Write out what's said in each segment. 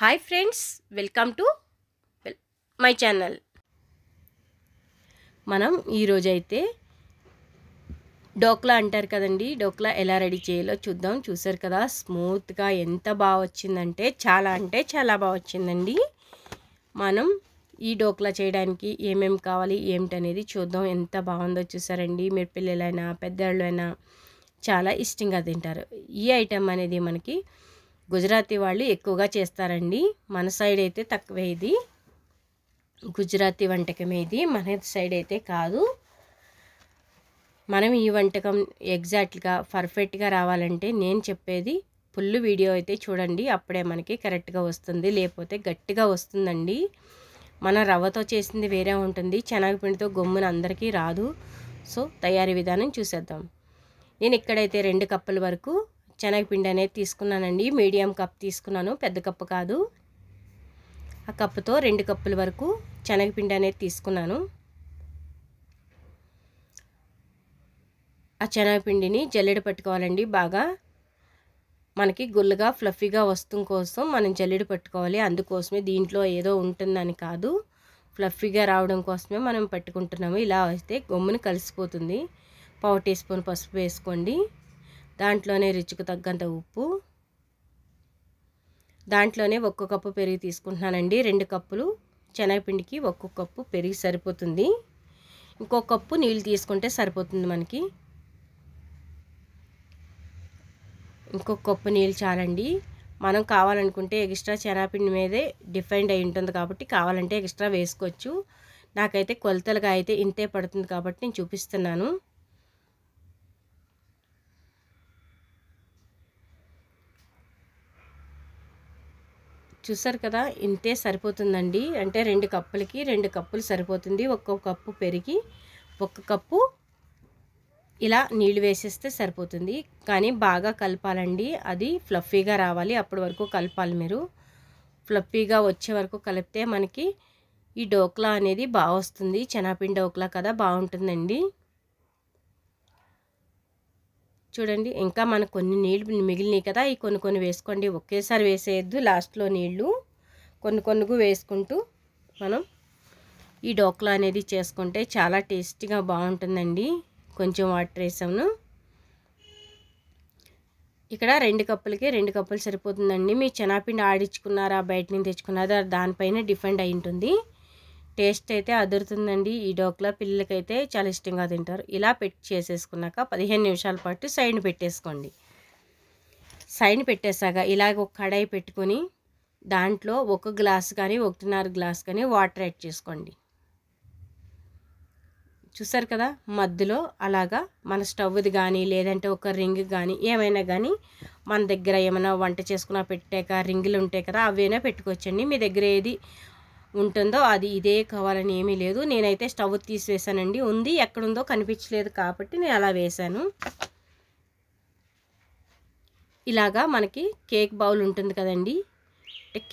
Hi friends, welcome to my channel. మనం ఈరోజైతే డోక్లా అంటారు కదండి, డోక్లా ఎలా రెడీ చేయాలో చూద్దాం. చూసారు కదా, స్మూత్గా ఎంత బాగా వచ్చిందంటే చాలా బాగా వచ్చిందండి. మనం ఈ డోక్లా చేయడానికి ఏమేమి కావాలి ఏమిటనేది చూద్దాం. ఎంత బాగుందో చూసారండి. మీరు పిల్లలైనా పెద్దవాళ్ళైనా చాలా ఇష్టంగా తింటారు. ఈ ఐటెం అనేది మనకి గుజరాతీ వాళ్ళు ఎక్కువగా చేస్తారండి. మన సైడ్ అయితే తక్కువే. ఇది గుజరాతీ వంటకమే. ఇది మన సైడ్ అయితే కాదు. మనం ఈ వంటకం ఎగ్జాక్ట్గా పర్ఫెక్ట్గా రావాలంటే నేను చెప్పేది ఫుల్ వీడియో అయితే చూడండి. అప్పుడే మనకి కరెక్ట్గా వస్తుంది, లేకపోతే గట్టిగా వస్తుందండి. మన రవ్వతో చేసింది వేరే ఉంటుంది, శనగపిండితో గమ్మున అందరికీ రాదు. సో తయారీ విధానం చూసేద్దాం. నేను ఇక్కడైతే 2 కప్పుల వరకు శనగపిండి అనేది తీసుకున్నానండి. మీడియం కప్ తీసుకున్నాను, పెద్ద కప్పు కాదు. ఆ కప్పుతో 2 కప్పుల వరకు శనగపిండి అనేది తీసుకున్నాను. ఆ శనగపిండిని జల్లెడ పట్టుకోవాలండి. బాగా మనకి గుల్లగా ఫ్లఫీగా వస్తుంది కోసం మనం జల్లెడ పట్టుకోవాలి. అందుకోసమే, దీంట్లో ఏదో ఉంటుందని కాదు, ఫ్లఫీగా రావడం కోసమే మనం పట్టుకుంటున్నాము. ఇలా అయితే గమ్ముని కలిసిపోతుంది. 1/4 టీ స్పూన్ పసుపు వేసుకోండి. దాంట్లోనే రుచికి తగ్గంత ఉప్పు, దాంట్లోనే 1 కప్పు పెరుగు తీసుకుంటున్నానండి. 2 కప్పులు శనగపిండికి 1 కప్పు పెరుగు సరిపోతుంది. ఇంకో కప్పు నీళ్ళు తీసుకుంటే సరిపోతుంది మనకి. ఇంకొక కప్పు నీళ్ళు చాలండి. మనం కావాలనుకుంటే ఎక్స్ట్రా శనగపిండి మీదే డిపెండ్ అయి ఉంటుంది కాబట్టి కావాలంటే ఎక్స్ట్రా వేసుకోవచ్చు. నాకైతే కొలతలుగా అయితే ఇంతే పడుతుంది కాబట్టి నేను చూపిస్తున్నాను. చూసారు కదా, ఇంతే సరిపోతుందండి. అంటే 2 కప్పులకి 2 కప్పులు సరిపోతుంది. 1 కప్పు పెరిగి 1 కప్పు ఇలా నీళ్ళు వేసేస్తే సరిపోతుంది. కానీ బాగా కలపాలండి, అది ఫ్లఫీగా రావాలి. అప్పటి వరకు కలపాలి. మీరు ఫ్లఫీగా వచ్చే వరకు కలిపితే మనకి ఈ డోక్లా అనేది బాగా వస్తుంది. శనగపిండి డోక్లా కదా, బాగుంటుందండి. చూడండి, ఇంకా మనకు కొన్ని నీళ్ళు మిగిలినాయి కదా, ఈ కొన్ని వేసుకోండి. ఒకేసారి వేసేయద్దు. లాస్ట్లో నీళ్ళు కొన్ని వేసుకుంటూ మనం ఈ డోక్లా అనేది చేసుకుంటే చాలా టేస్టీగా బాగుంటుందండి. కొంచెం వాటర్ వేసాము. ఇక్కడ 2 కప్పులకి 2 కప్పులు సరిపోతుందండి. మీ శనగపిండి ఆడించుకున్నారా బయట నుంచి తెచ్చుకున్నారా దానిపైన డిపెండ్ అయి ఉంటుంది. టేస్ట్ అయితే అదురుతుందండి. ఈ డోక్లా పిల్లలకైతే చాలా ఇష్టంగా తింటారు. ఇలా చేసేసుకున్నాక 15 నిమిషాల పాటు సైడ్ పెట్టేసుకోండి. సైడ్ పెట్టేసాక ఇలాగ ఒక కడాయి పెట్టుకొని దాంట్లో 1 గ్లాస్ కానీ 1.5 గ్లాస్ కానీ వాటర్ యాడ్ చేసుకోండి. చూసారు కదా, మధ్యలో అలాగా మన స్టవ్ది కానీ లేదంటే ఒక రింగ్ కానీ ఏమైనా కానీ మన దగ్గర ఏమైనా వంట చేసుకున్నా పెట్టాక రింగులు ఉంటాయి కదా, అవైనా పెట్టుకోవచ్చండి. మీ దగ్గర ఏది ఉంటుందో అది ఇదే కావాలని ఏమీ లేదు. నేనైతే స్టవ్ తీసివేసానండి. ఉంది, ఎక్కడుందో కనిపించలేదు కాబట్టి నేను అలా వేశాను. ఇలాగా మనకి కేక్ బౌల్ ఉంటుంది కదండి,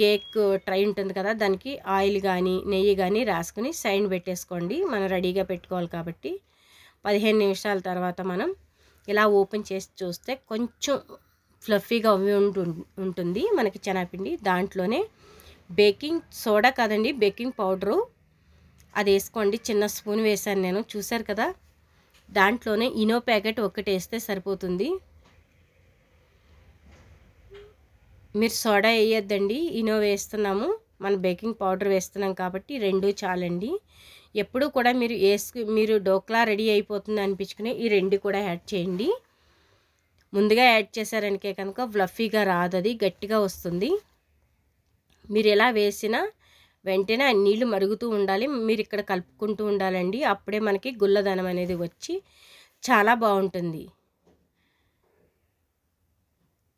కేక్ ట్రై ఉంటుంది కదా, దానికి ఆయిల్ కానీ నెయ్యి కానీ రాసుకుని సైడ్ పెట్టేసుకోండి. మనం రెడీగా పెట్టుకోవాలి కాబట్టి 15 నిమిషాల తర్వాత మనం ఇలా ఓపెన్ చేసి చూస్తే కొంచెం ఫ్లఫీగా ఉంటుంది మనకి శనగపిండి. దాంట్లోనే బేకింగ్ సోడా కాదండి, బేకింగ్ పౌడరు అది వేసుకోండి. చిన్న స్పూన్ వేసాను నేను. చూసారు కదా, దాంట్లోనే ఇనో ప్యాకెట్ ఒకటి వేస్తే సరిపోతుంది. మీరు సోడా వేయొద్దండి, ఇనో వేస్తున్నాము, మన బేకింగ్ పౌడర్ వేస్తున్నాం కాబట్టి 2 చాలండి. ఎప్పుడు కూడా మీరు డోక్లా రెడీ అయిపోతుంది అనిపించుకుని ఈ 2 కూడా యాడ్ చేయండి. ముందుగా యాడ్ చేశారనికే కనుక ఫ్లఫీగా రాదు, అది గట్టిగా వస్తుంది. మీరు ఎలా వేసినా వెంటనే ఆ నీళ్లు మరుగుతూ ఉండాలి. మీరు ఇక్కడ కలుపుకుంటూ ఉండాలండి. అప్పుడే మనకి గుల్లదనం అనేది వచ్చి చాలా బాగుంటుంది.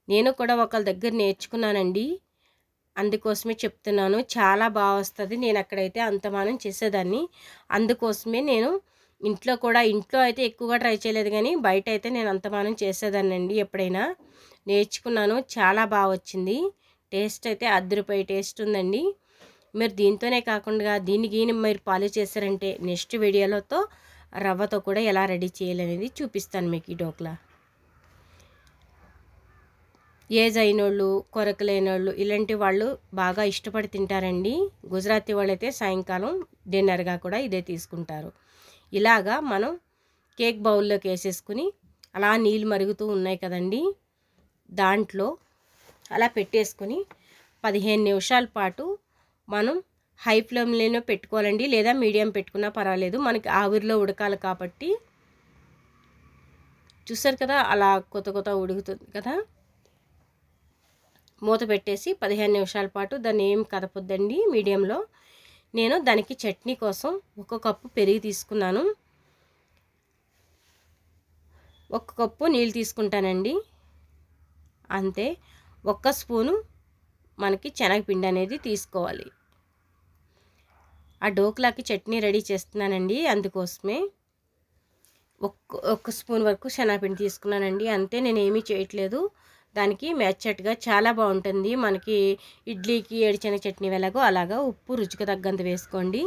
నేను కూడా ఒకళ్ళ దగ్గర నేర్చుకున్నానండి, అందుకోసమే చెప్తున్నాను. చాలా బాగా వస్తుంది. నేను అక్కడైతే అంతమానం చేసేదాన్ని, అందుకోసమే నేను ఇంట్లో అయితే ఎక్కువగా ట్రై చేయలేదు, కానీ బయట అయితే నేను అంతమానం చేసేదాన్ని అండి. ఎప్పుడైనా నేర్చుకున్నాను, చాలా బాగా వచ్చింది. టేస్ట్ అయితే అద్దరిపోయే టేస్ట్ ఉందండి. మీరు దీంతోనే కాకుండా దీన్ని మీరు ఫాలో చేశారంటే నెక్స్ట్ వీడియోలతో రవ్వతో కూడా ఎలా రెడీ చేయాలనేది చూపిస్తాను మీకు. ఈ డోక్లా ఏజ్ అయినోళ్ళు, కొరకలేనోళ్ళు ఇలాంటి వాళ్ళు బాగా ఇష్టపడి తింటారండి. గుజరాతీ వాళ్ళైతే సాయంకాలం డిన్నర్గా కూడా ఇదే తీసుకుంటారు. ఇలాగా మనం కేక్ బౌల్లోకి వేసేసుకుని అలా నీళ్ళు మరుగుతూ ఉన్నాయి కదండి, దాంట్లో అలా పెట్టేసుకుని 15 నిమిషాల పాటు మనం హై ఫ్లేమ్లోనే పెట్టుకోవాలండి, లేదా మీడియం పెట్టుకున్నా పర్వాలేదు. మనకి ఆవిరిలో ఉడకాలి కాబట్టి. చూసారు కదా అలా కొత్త కొత్త ఉడుకుతుంది కదా. మూత పెట్టేసి 15 నిమిషాల పాటు దాన్ని ఏం కదపొద్దండి మీడియంలో. నేను దానికి చట్నీ కోసం 1 కప్పు పెరుగు తీసుకున్నాను, 1 కప్పు నీళ్ళు తీసుకుంటానండి అంతే. 1 స్పూను మనకి శనగపిండి అనేది తీసుకోవాలి. ఆ డోక్లాకి చట్నీ రెడీ చేస్తున్నానండి, అందుకోసమే 1 స్పూన్ వరకు శనగపిండి తీసుకున్నానండి అంతే. నేను ఏమీ చేయట్లేదు, దానికి మ్యాచట్గా చాలా బాగుంటుంది. మనకి ఇడ్లీకి ఏడిచెనగ చట్నీ ఎలాగో అలాగా. ఉప్పు రుచికి తగ్గంత వేసుకోండి.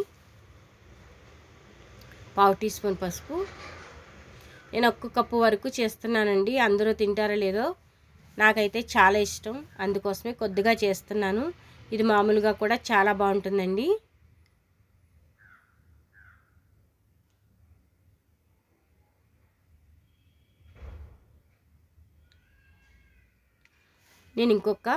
1/2 టీ స్పూన్ పసుపు. నేను 1 కప్పు వరకు చేస్తున్నానండి, అందరూ తింటారో లేదో, నాకైతే చాలా ఇష్టం, అందుకోసమే కొద్దిగా చేస్తున్నాను. ఇది మామూలుగా కూడా చాలా బాగుంటుందండి. నేను ఇంకొక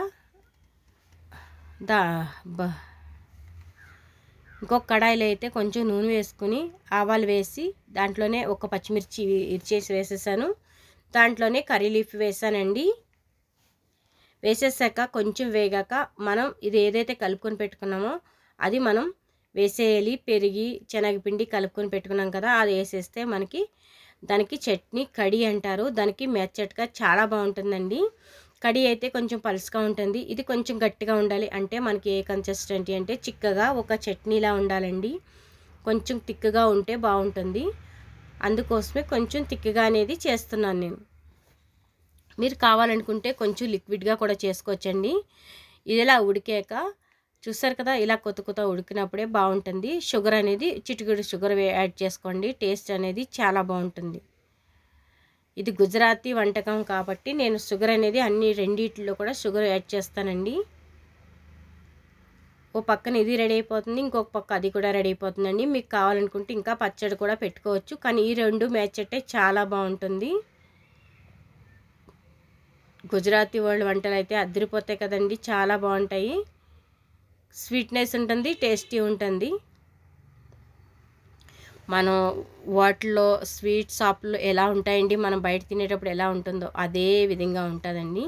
కడాయిలో అయితే కొంచెం నూనె వేసుకుని ఆవాలు వేసి దాంట్లోనే 1 పచ్చిమిర్చి ఇరిచేసి వేసేసాను. దాంట్లోనే కర్రీ లీఫ్ వేసానండి. వేసేసాక కొంచెం వేగాక మనం ఇది ఏదైతే కలుపుకొని పెట్టుకున్నామో అది మనం వేసేయాలి. పెరిగి శనగపిండి కలుపుకొని పెట్టుకున్నాం కదా, అది వేసేస్తే మనకి దానికి చట్నీ కడి అంటారు. దానికి మెచ్చట్గా చాలా బాగుంటుందండి. కడి అయితే కొంచెం పలుసుగా ఉంటుంది, ఇది కొంచెం గట్టిగా ఉండాలి. అంటే మనకి ఏ కన్సిస్టెన్సీ అంటే చిక్కగా ఒక చట్నీలా ఉండాలండి, కొంచెం తిక్కగా ఉంటే బాగుంటుంది. అందుకోసమే కొంచెం తిక్కగా అనేది చేస్తున్నాను నేను. మీరు కావాలనుకుంటే కొంచెం లిక్విడ్గా కూడా చేసుకోవచ్చండి. ఇది ఇలా ఉడికాక చూసారు కదా, ఇలా కొత్త కొత్త ఉడికినప్పుడే బాగుంటుంది. షుగర్ అనేది చిటికెడు షుగర్ యాడ్ చేసుకోండి, టేస్ట్ అనేది చాలా బాగుంటుంది. ఇది గుజరాతీ వంటకం కాబట్టి నేను షుగర్ అనేది అన్ని రెండిట్లో కూడా షుగర్ యాడ్ చేస్తానండి. ఓ పక్కన ఇది రెడీ అయిపోతుంది, ఇంకొక పక్క అది కూడా రెడీ అయిపోతుందండి. మీకు కావాలనుకుంటే ఇంకా పచ్చడి కూడా పెట్టుకోవచ్చు, కానీ ఈ రెండు మ్యాచ్ అంటే చాలా బాగుంటుంది. గుజరాతీ వాళ్ళ వంటలు అయితే అదిరిపోతాయి కదండి, చాలా బాగుంటాయి. స్వీట్నెస్ ఉంటుంది, టేస్టీ ఉంటుంది. మనం వాటిలో స్వీట్ షాప్లో ఎలా ఉంటాయండి, మనం బయట తినేటప్పుడు ఎలా ఉంటుందో అదే విధంగా ఉంటుందండి.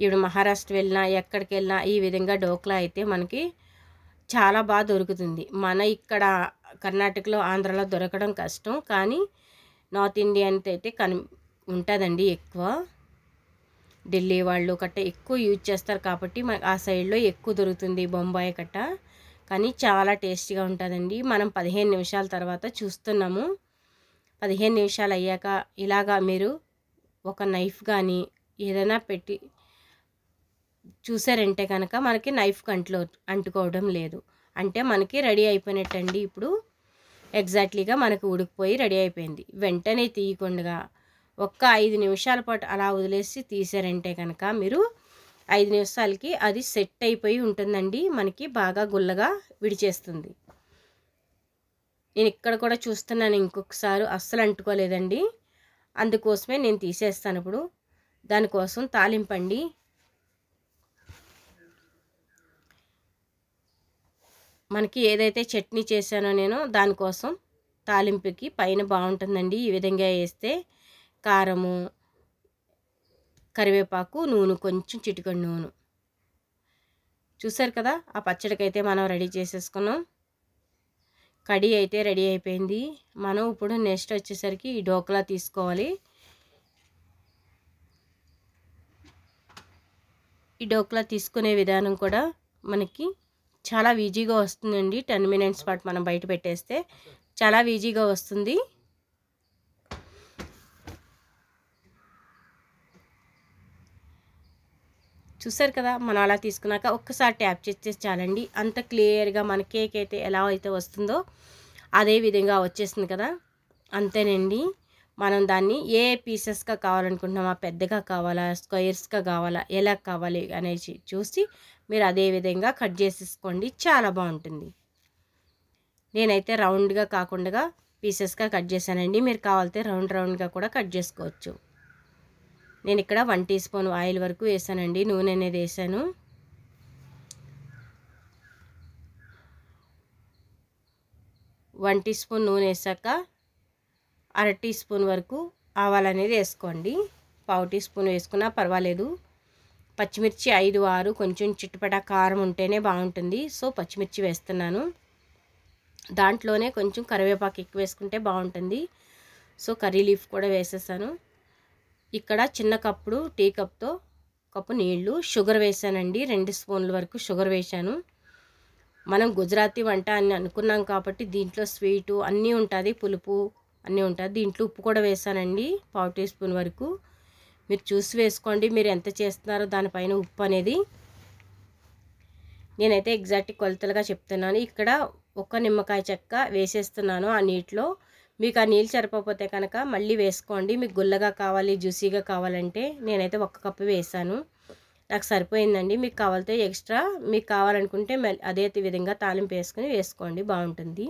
ఇప్పుడు మహారాష్ట్ర వెళ్ళినా ఎక్కడికి వెళ్ళినా ఈ విధంగా డోక్లా అయితే మనకి చాలా బాగా దొరుకుతుంది. మన ఇక్కడ కర్ణాటకలో ఆంధ్రాలో దొరకడం కష్టం, కానీ నార్త్ ఇండియన్ అయితే ఉంటుందండి ఎక్కువ. ఢిల్లీ వాళ్ళు కట్ట ఎక్కువ యూజ్ చేస్తారు కాబట్టి ఆ సైడ్లో ఎక్కువ దొరుకుతుంది, బొంబాయి కట్ట. కానీ చాలా టేస్టీగా ఉంటుందండి. మనం 15 నిమిషాల తర్వాత చూస్తున్నాము. 15 నిమిషాలు అయ్యాక ఇలాగా మీరు ఒక నైఫ్ కానీ ఏదైనా పెట్టి చూసారంటే కనుక మనకి నైఫ్ అంటుకోవడం లేదు అంటే మనకి రెడీ అయిపోయినట్టండి. ఇప్పుడు ఎగ్జాక్ట్లీగా మనకు ఉడికిపోయి రెడీ అయిపోయింది. వెంటనే తీయకుండా 5 నిమిషాల పాటు అలా వదిలేసి తీసారంటే కనుక మీరు 5 నిమిషాలకి అది సెట్ అయిపోయి ఉంటుందండి, మనకి బాగా గుల్లగా విడిచేస్తుంది. నేను ఇక్కడ కూడా చూస్తున్నాను, ఇంకొకసారి అస్సలు అంటుకోలేదండి, అందుకోసమే నేను తీసేస్తాను. ఇప్పుడు దానికోసం తాలింపండి. మనకి ఏదైతే చట్నీ చేశానో నేను దానికోసం తాలింపుకి పైన బాగుంటుందండి. ఈ విధంగా వేస్తే కారము, కరివేపాకు, నూనె, కొంచెం చిటికెడు నూనె. చూసారు కదా, ఆ పచ్చడికైతే మనం రెడీ చేసేసుకున్నాం. కడి అయితే రెడీ అయిపోయింది. మనం ఇప్పుడు నెక్స్ట్ వచ్చేసరికి ఈ డోక్లా తీసుకోవాలి. ఈ డోక్లా తీసుకునే విధానం కూడా మనకి చాలా ఈజీగా వస్తుందండి. 10 మినిట్స్ పాటు మనం బయట పెట్టేస్తే చాలా ఈజీగా వస్తుంది. చూసారు కదా, మనం అలా తీసుకున్నాక ఒక్కసారి ట్యాప్ చేస్తే చాలండి, అంత క్లియర్గా మన కేక్ అయితే ఎలా అయితే వస్తుందో అదే విధంగా వచ్చేస్తుంది కదా. అంతేనండి, మనం దాన్ని ఏ పీసెస్గా కావాలనుకుంటున్నామా, పెద్దగా కావాలా, స్క్వేర్స్గా కావాలా, ఎలా కావాలి అనేసి చూసి మీరు అదే విధంగా కట్ చేసేసుకోండి. చాలా బాగుంటుంది. నేనైతే రౌండ్గా కాకుండా పీసెస్గా కట్ చేశానండి. మీరు కావాలితే రౌండ్గా కూడా కట్ చేసుకోవచ్చు. నేను ఇక్కడ 1 టీ స్పూన్ ఆయిల్ వరకు వేసానండి. నూనె అనేది వేసాను. వన్ టీ స్పూన్ నూనె వేసాక 1/2 టీ స్పూన్ వరకు ఆవాలు అనేది వేసుకోండి. 1/2 టీ స్పూన్ వేసుకున్నా పర్వాలేదు. పచ్చిమిర్చి 5, 6 కొంచెం చిట్టుపట కారం ఉంటేనే బాగుంటుంది. సో పచ్చిమిర్చి వేస్తున్నాను. దాంట్లోనే కొంచెం కరివేపాకు ఎక్కువ వేసుకుంటే బాగుంటుంది. సో కర్రీ లీఫ్ కూడా వేసేసాను. ఇక్కడ చిన్న కప్పుడు టీ కప్తో కప్పు నీళ్లు, షుగర్ వేసానండి. 2 స్పూన్ల వరకు షుగర్ వేసాను. మనం గుజరాతీ వంట అని అనుకున్నాం కాబట్టి దీంట్లో స్వీటు అన్నీ ఉంటుంది, పులుపు అన్నీ ఉంటుంది. దీంట్లో ఉప్పు కూడా వేసానండి. 1/2 టీ స్పూన్ వరకు. మీరు చూసి వేసుకోండి మీరు ఎంత చేస్తున్నారో దానిపైన ఉప్పు అనేది. నేనైతే ఎగ్జాక్ట్ కొలతలుగా చెప్తున్నాను. ఇక్కడ 1 నిమ్మకాయ చెక్క వేసేస్తున్నాను ఆ నీటిలో. మీకు ఆ నీళ్ళు సరిపోతే కనుక మళ్ళీ వేసుకోండి. మీకు గుల్లగా కావాలి, జ్యూసీగా కావాలంటే నేనైతే 1 కప్పు వేసాను. నాకు సరిపోయిందండి. మీకు కావాలితే ఎక్స్ట్రా మీకు కావాలనుకుంటే అదే విధంగా తాలింపు వేసుకొని వేసుకోండి, బాగుంటుంది.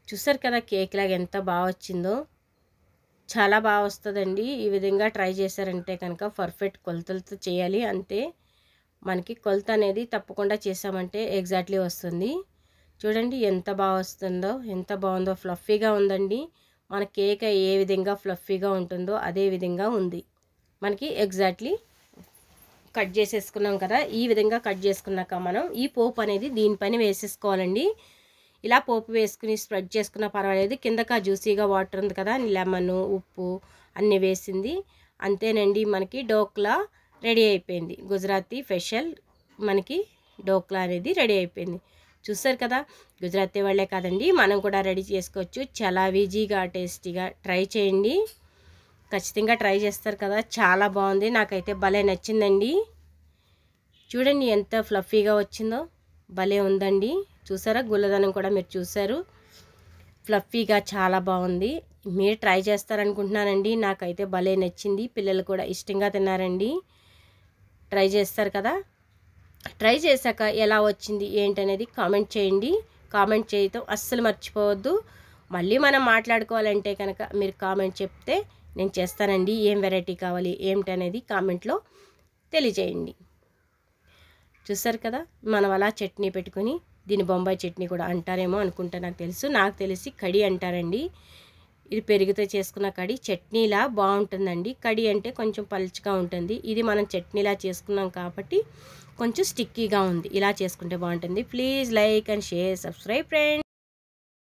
చూసారు కదా కేక్ లాగా ఎంత బాగా వచ్చిందో. చాలా బాగా వస్తుందండి. ఈ విధంగా ట్రై చేశారంటే కనుక పర్ఫెక్ట్ కొలతలతో చేయాలి. అంతే మనకి కొలత అనేది తప్పకుండా చేసామంటే ఎగ్జాక్ట్లీ వస్తుంది. చూడండి ఎంత బాగా వస్తుందో, ఎంత బాగుందో. ఫ్లఫీగా ఉందండి. మన కేక్ ఏ విధంగా ఫ్లఫీగా ఉంటుందో అదే విధంగా ఉంది. మనకి ఎగ్జాక్ట్లీ కట్ చేసేసుకున్నాం కదా. ఈ విధంగా కట్ చేసుకున్నాక మనం ఈ పోపు అనేది దీనిపైన వేసేసుకోవాలండి. ఇలా పోపు వేసుకుని స్ప్రెడ్ చేసుకున్నా పర్వాలేదు. కిందక జ్యూసీగా వాటర్ ఉంది కదా, లెమన్, ఉప్పు అన్నీ వేసింది. అంతేనండి, మనకి డోక్లా రెడీ అయిపోయింది. గుజరాతీ స్పెషల్ మనకి డోక్లా అనేది రెడీ అయిపోయింది. చూసారు కదా, గుజరాతీ వాళ్ళే కాదండి మనం కూడా రెడీ చేసుకోవచ్చు. చాలా ఈజీగా టేస్టీగా ట్రై చేయండి. ఖచ్చితంగా ట్రై చేస్తారు కదా. చాలా బాగుంది, నాకైతే భలే నచ్చిందండి. చూడండి ఎంత ఫ్లఫీగా వచ్చిందో, భలే ఉందండి. చూసారా, గుల్లదనం కూడా మీరు చూసారు. ఫ్లఫీగా చాలా బాగుంది. మీరు ట్రై చేస్తారనుకుంటున్నానండి. నాకైతే భలే నచ్చింది. పిల్లలు కూడా ఇష్టంగా తిన్నారండి. ట్రై చేస్తారు కదా. ట్రై చేశాక ఎలా వచ్చింది ఏంటనేది కామెంట్ చేయండి. కామెంట్ చేయటం అస్సలు మర్చిపోవద్దు. మళ్ళీ మనం మాట్లాడుకోవాలంటే కనుక మీరు కామెంట్ చెప్తే నేను చేస్తానండి. ఏం వెరైటీ కావాలి ఏమిటనేది కామెంట్లో తెలియజేయండి. చూసారు కదా, మనం అలా చట్నీ పెట్టుకొని, దీని బొంబాయి చట్నీ కూడా అంటారేమో అనుకుంటా. నాకు తెలిసి కడి అంటారండి. ఇది పెరుగుతో చేసుకున్న కడి చట్నీలా బాగుంటుందండి. కడి అంటే కొంచెం పలుచగా ఉంటుంది. ఇది మనం చట్నీలా చేసుకున్నాం కాబట్టి కొంచెం స్టిక్కీగా ఉంది. ఇలా చేసుకుంటే బాగుంటుంది. Please like and share, subscribe friends.